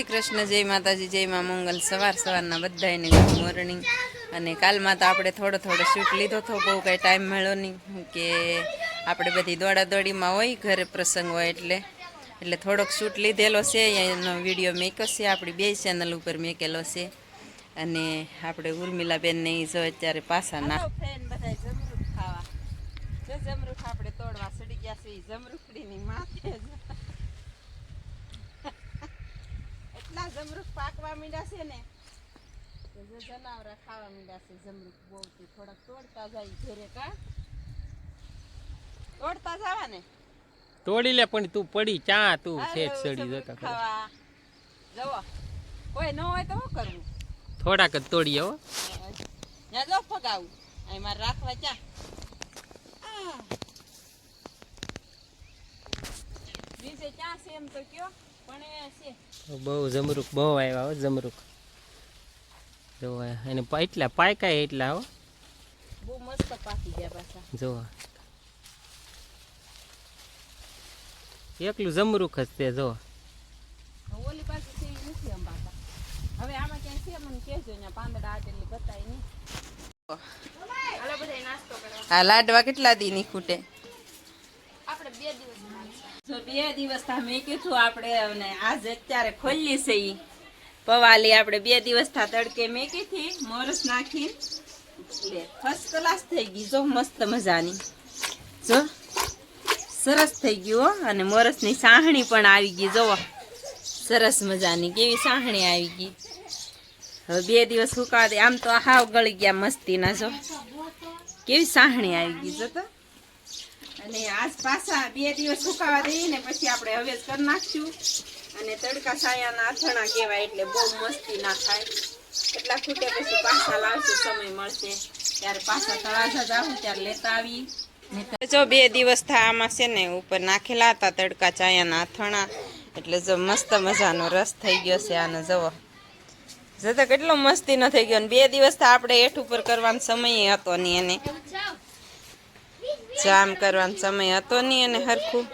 કૃષ્ણ જય માતાજી જય માં મંગલ સવારના બધાને ગુડ મોર્નિંગ અને કાલમાં તો આપણે થોડો શૂટ લીધો હતો બહુ કાંઈ ટાઈમ મળ્યો નહીં કે આપણે બધી દોડાદોડીમાં હોય ઘરે પ્રસંગ હોય એટલે થોડોક શૂટ લીધેલો છે એનો વિડીયો મેક્યો છે આપણી બે ચેનલ ઉપર મેકેલો છે અને આપણે ઉર્મિલાબેનને જો અત્યારે પાછા ના બધા જમરૂખ ખાવા જમરૂખ આપણે તોડવા સડી ગયા છે જમરૂખડીની માથે એટલા જમરૂખ પાકવા માંડ્યા છે ને જનાવરા ખાવા માંડ્યા છે જમરૂખ બહુ થોડાક તોડતા જાય ઘરે કા તોડતા જવા ને તોડી લે પણ તું પડી ચા તું શેઠ સડી જતા ખાવા જવો કોઈ ન હોય તો શું કરવું થોડાક જ તોડીએ હો ત્યાં જો ફગાવું અહીં મારે રાખવા ચા બીજે ક્યાં છે એમ તો કયો પણ છે બહુ જમરૂખ બહુ આવ્યા હો જમરૂખ જો એને એટલા પાયકાય એટલા હો બહુ મસ્ત પાકી ગયા પાછા જો એકલું જમરૂખ જ તે જો ઓલી પાસે છે એ નથી આમ બાપા હવે આમાં ક્યાંય છે મને કહેજો અહીંયા પાંદડા આટેલી બતાય નહીં હાલો બધા નાસ્તો કરવા આ લાડવા કેટલા દી ની ખૂટે આપણે 2 દિવસ જો 2 દિવસ થા મેં કીધું આપણે અને આજ અત્યારે ખોલી છે ઈ પવાલી આપણે 2 દિવસ થા તડકે મેકી હતી મોરસ નાખી લે ફર્સ્ટ ક્લાસ થઈ ગઈ જો મસ્ત મજાની જો સરસ થઈ ગયું અને મોરસની સાહણી પણ આવી ગઈ જો સરસ મજાની કેવી સાહણી આવી ગઈ હવે 2 દિવસ સુકાવા દે આમ તો હાવ ગળી ગયા મસ્તીના જો કેવી સાહણી આવી ગઈ જો તો અને આજ પાછા 2 દિવસ સુકાવા દઈએ ને પછી આપણે હવે કરી નાખશું અને તડકા છાયાના અથાણા કહેવાય એટલે બહુ મસ્તી ના થાય એટલા ખૂટે પછી પાછા લાવશું સમય મળશે ત્યારે પાછા તળાજા જાવું ત્યારે લેતા આવી જો 2 દિવસ થા આમાં છે ને ઉપર નાખેલા હતા તડકા ચાયાના અથાણા એટલે જો મસ્ત મજાનો રસ થઈ ગયો છે આનો જવો જતો કેટલો મસ્તીનો થઈ ગયો ને 2 દિવસ થા આપણે હેઠ ઉપર કરવાનો સમય હતો નહીં એને જામ કરવાનો સમય હતો નહીં અને હરખું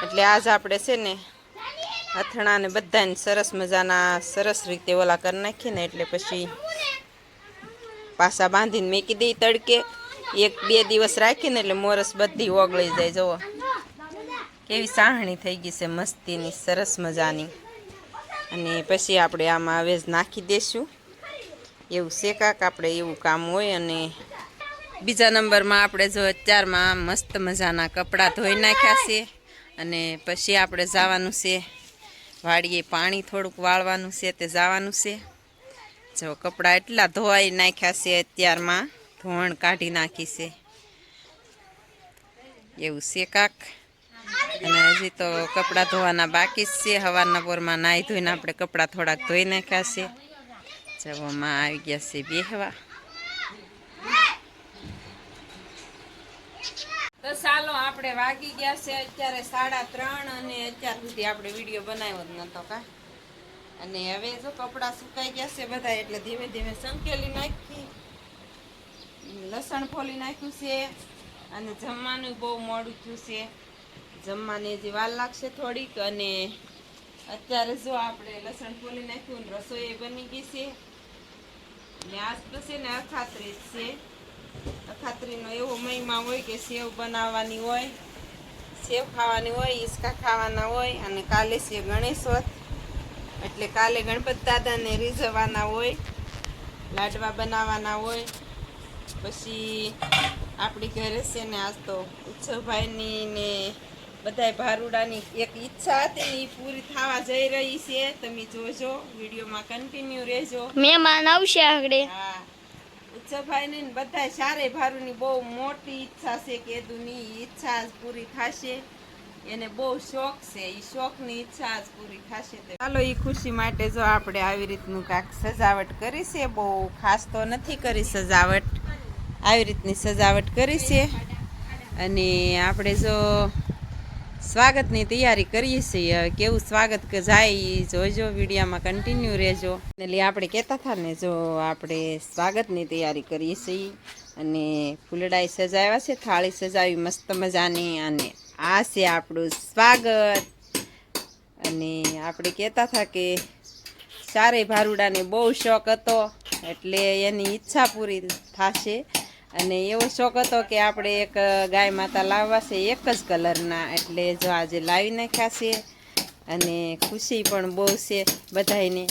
એટલે આજ આપણે છે ને અથાણાને બધાને સરસ મજાના સરસ રીતે ઓલા કરી નાખીને એટલે પછી પાછા બાંધીને મેકી દઈ તડકે 1-2 દિવસ રાખીને એટલે મોરસ બધી ઓગળી જાય જુઓ કેવી સાહણી થઈ ગઈ છે મસ્તીની સરસ મજાની અને પછી આપણે આમાં હવે નાખી દઈશું એવું શેકાક આપણે એવું કામ હોય અને બીજા નંબરમાં આપણે જો અત્યારમાં મસ્ત મજાના કપડાં ધોઈ નાખ્યા છે અને પછી આપણે જવાનું છે વાડીએ પાણી થોડુંક વાળવાનું છે તે જવાનું છે જો કપડાં એટલા ધોવાઈ નાખ્યા છે અત્યારમાં ધોણ કાઢી નાખી છે એવું છે કાક અને હજી તો કપડાં ધોવાના બાકી જ છે સવારના પોરમાં નાહી ધોઈને આપણે કપડાં થોડાક ધોઈ નાખ્યા છે જવામાં આવી ગયા છે બેહવા તો ચાલો આપણે વાગી ગયા છે અત્યારે 3:30 અને અત્યાર સુધી આપણે વિડીયો બનાવ્યો જ નતો કા અને હવે જો કપડાં સુકાઈ ગયા છે બધા એટલે ધીમે ધીમે સંકેલી નાખી લસણ ફોલી નાખ્યું છે અને જમવાનું બહુ મોડું થયું છે જમવાની હજી વાર લાગશે થોડીક અને અત્યારે જો આપણે લસણ ફોલી નાખ્યું ને રસોઈ બની ગઈ છે ને આજ તો છે ને અખાત્રી જ છે અખાત્રીનો એવો મહિમા હોય કે સેવ બનાવવાની હોય સેવ ખાવાની હોય ઈસકા ખાવાના હોય અને કાલે છે ગણેશોત્સવ એટલે કાલે ગણપત દાદાને રીઝવવાના હોય લાડવા બનાવવાના હોય પછી આપણી ઘરે છે ને આજ તો ઉત્સવભાઈની ને બધાય ભારુડાની એક ઈચ્છા હતી ને એ પૂરી થવા જઈ રહી છે તમે જોજો વિડીયોમાં કન્ટિન્યુ રહેજો મહેમાન આવશે આગળ હા ઉત્સવભાઈની ને બધાય સારે ભારુની બહુ મોટી ઈચ્છા છે કે એદુની ઈચ્છા પૂરી થશે એને બહુ શોખ છે એ શોખની ઈચ્છા આજ પૂરી થશે ચાલો એ ખુશી માટે જો આપણે આવી રીતનું કાંઈક સજાવટ કરી છે બહુ ખાસ તો નથી કરી સજાવટ આવી રીતની સજાવટ કરી છે અને આપણે જો સ્વાગતની તૈયારી કરીએ છીએ કેવું સ્વાગત જાય એ જોજો વિડીયોમાં કન્ટિન્યુ રહેજો એટલે આપણે કહેતા હતા ને જો આપણે સ્વાગતની તૈયારી કરીએ છીએ અને ફૂલડાઈ સજાવ્યા છે થાળી સજાવી મસ્ત મજાની અને આ છે આપણું સ્વાગત અને આપણે કહેતા હતા કે ચારેય ભારુડાને બહુ શોખ હતો એટલે એની ઈચ્છા પૂરી થશે. અને એવો શોખ હતો કે આપણે એક ગાય માતા લાવવા છે એક જ કલરના, એટલે જો આજે લાવી નાખ્યા છે. અને ખુશી પણ બહુ છે બધાયને.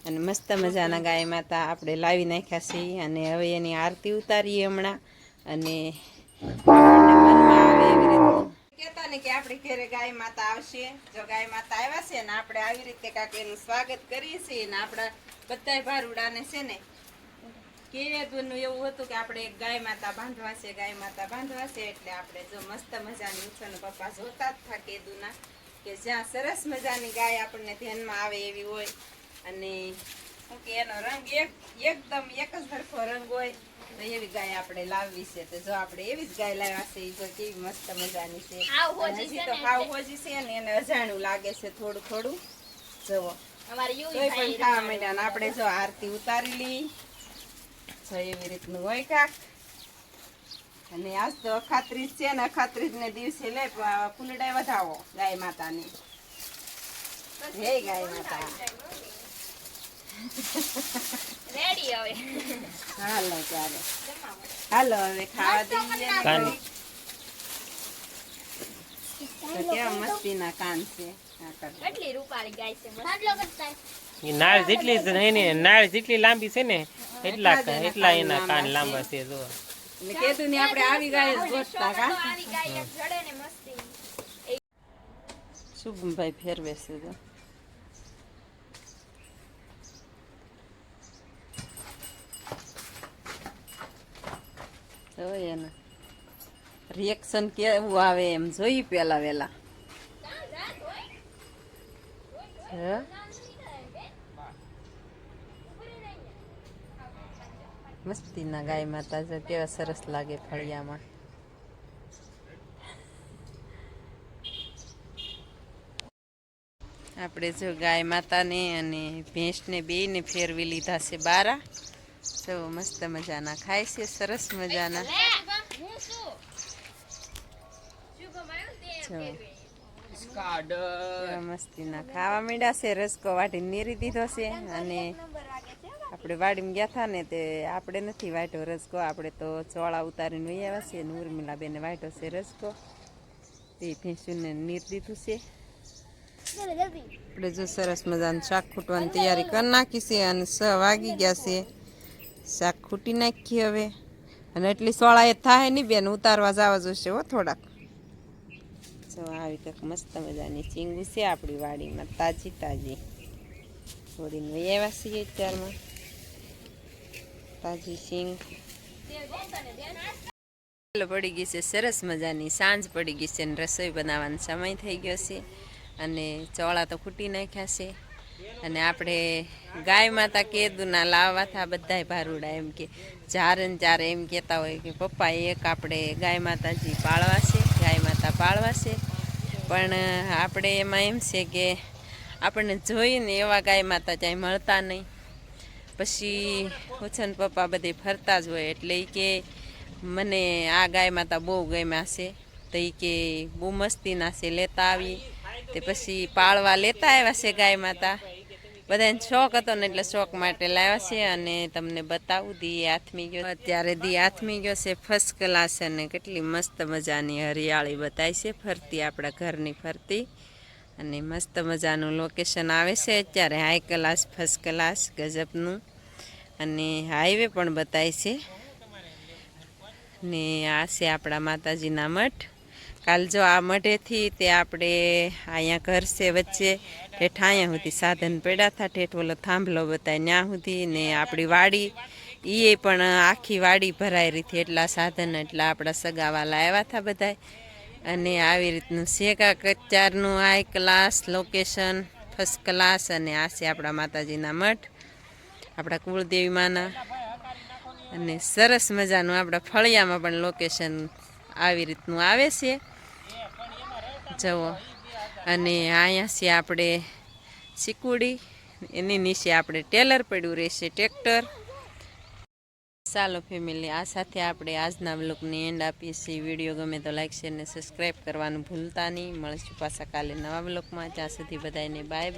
અને મસ્ત મજાના ગાય માતા આપણે લાવી નાખ્યા છીએ. અને હવે એની આરતી ઉતારીએ હમણાં. અને આપણને મનમાં આવે એવી રીતનું કહેતા ને કે આપણી ઘરે ગાય માતા આવશે. જો ગાય માતા આવ્યા છે ને આપણે આવી રીતે કાંક એનું સ્વાગત કરીએ છીએ. ને આપણા બધાય ભારુડાને છે ને કેદુનું એવું હતું કે આપણે એક ગાય માતા બાંધવા છે, ગાય માતા બાંધવા છે. એટલે આપણે જો મસ્ત મજાની ઉછન પપ્પા જોતા જ થા કેદુના કે જ્યાં સરસ મજાની ગાય આપણને ધ્યાનમાં આવે એવી હોય. અને શું કે એનો રંગ એકદમ એક જ સરખો રંગ હોય તો એવી ગાય આપણે લાવવી છે. તો જો આપણે એવી જ ગાય લાવ્યા છે. એ જો કેવી મસ્ત મજાની છે. હજી તો હાવ હોજી છે ને એને અજાણ્યું લાગે છે થોડું થોડું. જુઓ તોય પણ ખાવા માંડ્યા. ને આપણે જો આરતી ઉતારી લી જો એવી રીતનું હોય કાક. અને આજ તો અખાત્રીજ છે ને અખાત્રીજ ને દિવસે લે ફૂલડાય વધાવો ગાય માતાને. હે ગાય માતા રેડી હવે હાલો ત્યારે હાલો હવે ખાવા દઈએ. તો કેવા મસ્તીના કાન છે. કેટલી રૂપાળી ગાય છે મસ્ત. એ નાળ જેટલી જ નહીં ને, નાળ જેટલી લાંબી છે ને એટલા એના કાન લાંબા છે. જો એટલે કીધું ને આપણે આવી ગાય જ ગોતતા કા. આવી ગાય એક જડે ને મસ્તી. શુભમભાઈ ફેરવે છે તો એને રિએક્શન કેવું આવે એમ જોઈ પેલા વેલા. મસ્તીના ગાય માતા જો કેવા સરસ લાગે ફળિયામાં. આપણે જો ગાય માતાને અને ભેંસને બેયને ફેરવી લીધા છે બારા. જો મસ્ત મજાના ખાય છે, સરસ મજાના. મસ્તીના ખાવા માંડ્યા છે. રસકો વાટીને નીરી દીધો છે. અને આપણે વાડીમાં ગયા હતા ને તે આપણે નથી વાટ્યો રસકો. આપણે તો ચોળા ઉતારીને વહી આવ્યા છે. ને ઉર્મિલા બેને વાટ્યો છે રસકો. તે ભેંસુને નીર દીધું છે. આપણે જો સરસ મજાનું શાક ખૂટવાની તૈયારી કરી નાખી છે. અને 6 વાગી ગયા છે. શાક ખૂટી નાખી હવે. અને એટલી સોળા એ થાય નહીં બેન, ઉતારવા જવા જોશે હો થોડાક. જો આવી કંઈક મસ્ત મજાની ચીંગું છે આપણી વાડીમાં, તાજી તાજી થોડીને વહી આવ્યા છીએ અત્યારમાં. તાજી સિંગ પડી ગઈ છે સરસ મજાની. સાંજ પડી ગઈ છે ને રસોઈ બનાવવાનો સમય થઈ ગયો છે. અને ચોળા તો ખૂટી નાખ્યા છે. અને આપણે ગાય માતા કેદુના લાવવા હતા બધાય ભારુડા. એમ કે ચારે ને ચારે એમ કહેતા હોય કે પપ્પા એક આપણે ગાય માતાજી પાળવા છે, ગાય માતા પાળવા છે. પણ આપણે એમાં એમ છે કે આપણને જોઈને એવા ગાય માતા ક્યાંય મળતા નહીં. પછી ઉછન પપ્પા બધે ફરતા જ હોય એટલે એ કે મને આ ગાય માતા બહુ ગમ્યા છે. તો એ કે બહુ મસ્તીના છે, લેતા આવી. તે પછી પાળવા લેતા આવ્યા છે ગાય માતા. બધાને શોખ હતો ને એટલે શોખ માટે લાવ્યા છે. અને તમને બતાવું દી આથમી ગયો. અત્યારે દી આથમી ગયો છે ફર્સ્ટ ક્લાસ. અને કેટલી મસ્ત મજાની હરિયાળી બતાય છે ફરતી, આપણા ઘરની ફરતી. અને મસ્ત મજાનું લોકેશન આવે છે અત્યારે, હાઈ ક્લાસ ફર્સ્ટ ક્લાસ ગજબનું. અને હાઈવે પણ બતાય છે. ને આ છે આપણા માતાજીના મઠ. કાલ જો આ મઢેથી તે આપણે અહીંયા ઘર છે વચ્ચે ઠેઠ અહીંયા સુધી સાધન પડ્યા હતા. ઠેઠ ઓલો થાંભલો બતાય ત્યાં સુધી. ને આપણી વાડી એ પણ આખી વાડી ભરાઈ રહી હતી. એટલા સાધન, એટલા આપણા સગાવાલા આવ્યા હતા બધા. અને આવી રીતનું છે કાંક અત્યારનું high class location, first class. અને આ છે આપણા માતાજીના મઠ, આપણા કુળદેવી માના. અને સરસ મજાનું આપણા ફળિયામાં પણ લોકેશન આવી રીતનું આવે છે જુઓ. અને અહીંયા છે આપણે ચીકુડી, એની નીચે આપણે ટેલર પડ્યું રહેશે, ટ્રેક્ટર. ચાલો ફેમિલી, આ સાથે આપણે આજના વ્લોગની એન્ડ આપીએ છીએ. વિડીયો ગમે તો લાઈક, શેર ને સબસ્ક્રાઈબ કરવાનું ભૂલતા નહીં. મળીશું પાછા કાલે નવા વ્લોગમાં. ત્યાં સુધી બધાને બાય.